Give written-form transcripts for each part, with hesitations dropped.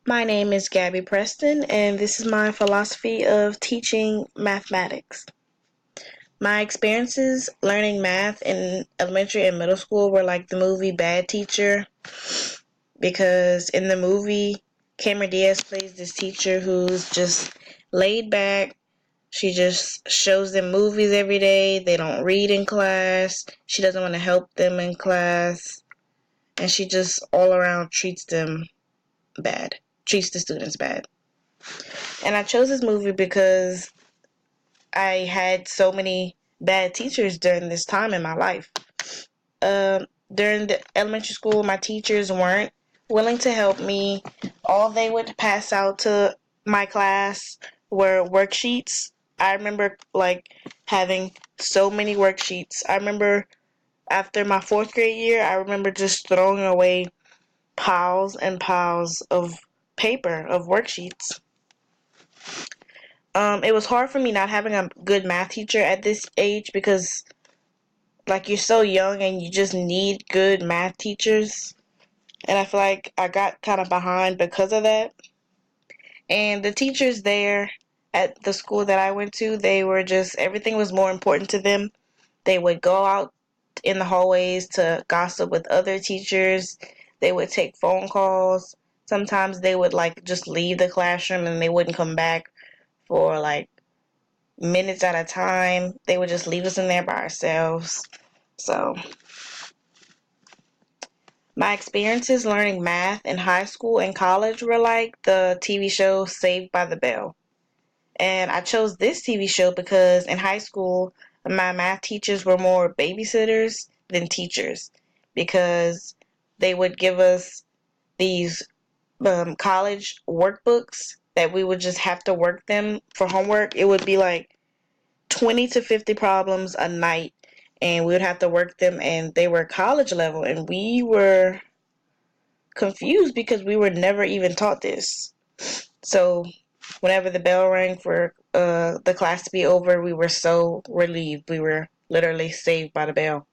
My name is Gabby Preston, and this is my philosophy of teaching mathematics. My experiences learning math in elementary and middle school were like the movie Bad Teacher, because in the movie, Cameron Diaz plays this teacher who's just laid back. She just shows them movies every day. They don't read in class. She doesn't want to help them in class. And she just all around treats them bad, treats the students bad. And I chose this movie because I had so many bad teachers during this time in my life. During the elementary school, my teachers weren't willing to help me. All they would pass out to my class were worksheets. I remember having so many worksheets. I remember after my fourth grade year, I remember just throwing away piles and piles of paper of worksheets. It was hard for me not having a good math teacher at this age because, you're so young and you just need good math teachers. And I feel like I got kind of behind because of that. And the teachers there at the school that I went to, they were just, everything was more important to them. They would go out in the hallways to gossip with other teachers. They would take phone calls. Sometimes they would just leave the classroom and they wouldn't come back for minutes at a time. They would just leave us in there by ourselves. So, my experiences learning math in high school and college were like the TV show Saved by the Bell. And I chose this TV show because in high school, my math teachers were more babysitters than teachers because they would give us these college workbooks that we would just have to work them for homework. It would be 20 to 50 problems a night, and we would have to work them, and they were college level, and we were confused because we were never even taught this. So whenever the bell rang for the class to be over, we were so relieved. We were literally saved by the bell.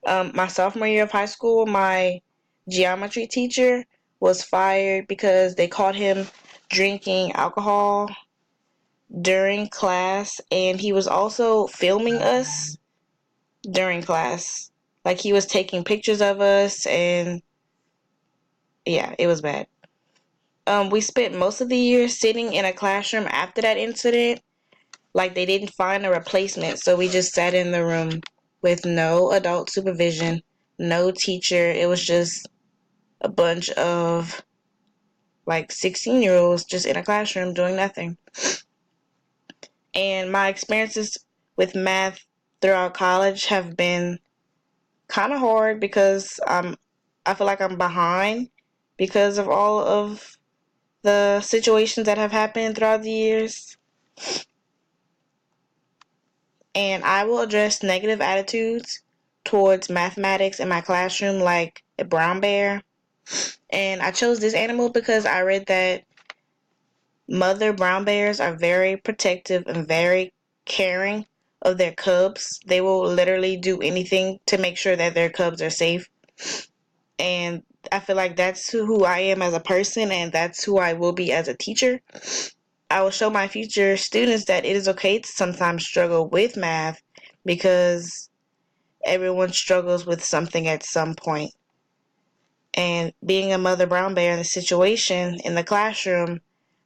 My sophomore year of high school, my geometry teacher was fired because they caught him drinking alcohol during class, and he was also filming us during class. He was taking pictures of us, and yeah, it was bad. We spent most of the year sitting in a classroom after that incident. They didn't find a replacement, so we just sat in the room with no adult supervision, no teacher. It was just a bunch of 16-year-olds just in a classroom doing nothing. And my experiences with math throughout college have been kind of hard because I feel like I'm behind because of all of the situations that have happened throughout the years. And I will address negative attitudes towards mathematics in my classroom like a brown bear. And I chose this animal because I read that mother brown bears are very protective and very caring of their cubs. They will literally do anything to make sure that their cubs are safe. And I feel like that's who I am as a person, and that's who I will be as a teacher. I will show my future students that it is okay to sometimes struggle with math because everyone struggles with something at some point. And being a mother brown bear in the situation in the classroom,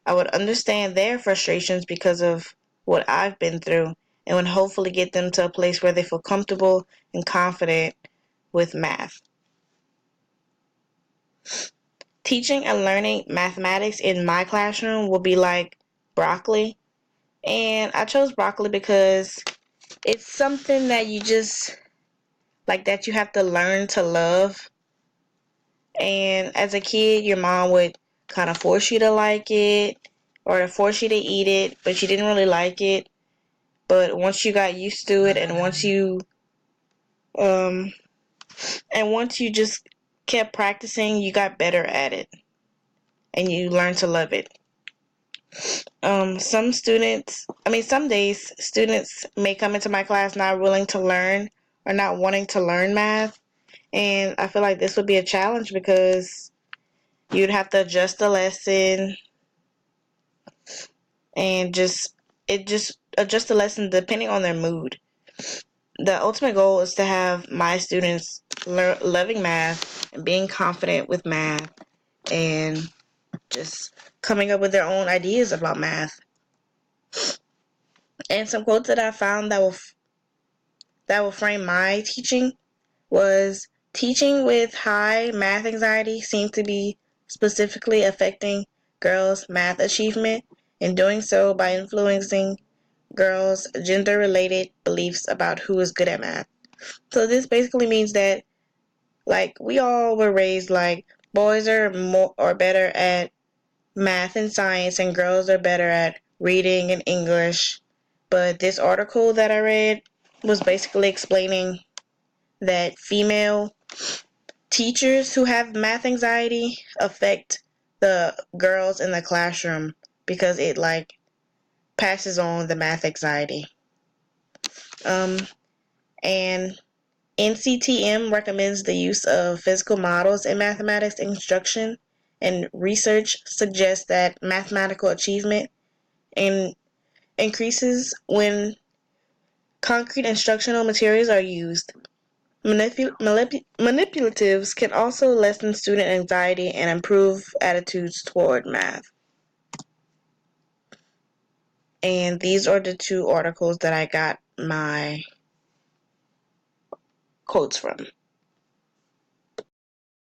I would understand their frustrations because of what I've been through and would hopefully get them to a place where they feel comfortable and confident with math. Teaching and learning mathematics in my classroom will be like broccoli. And I chose broccoli because it's something that you just that you have to learn to love. And as a kid, your mom would kind of force you to like it or to force you to eat it, but you didn't really like it. But once you got used to it, um and once you just kept practicing, you got better at it and you learned to love it. Some days students may come into my class not willing to learn or not wanting to learn math. And I feel like this would be a challenge because You'd have to adjust the lesson and just adjust the lesson depending on their mood. The ultimate goal is to have my students loving math and being confident with math and just coming up with their own ideas about math. And some quotes that I found that will frame my teaching was teaching with high math anxiety seemed to be specifically affecting girls' math achievement, and doing so by influencing girls' gender-related beliefs about who is good at math. So this basically means that like we all were raised like boys are more or better at math and science and girls are better at reading and English. But this article that I read was basically explaining that female teachers who have math anxiety affect the girls in the classroom because it like passes on the math anxiety. And NCTM recommends the use of physical models in mathematics instruction, and research suggests that mathematical achievement increases when concrete instructional materials are used. Manipulatives can also lessen student anxiety and improve attitudes toward math. And these are the two articles that I got my quotes from.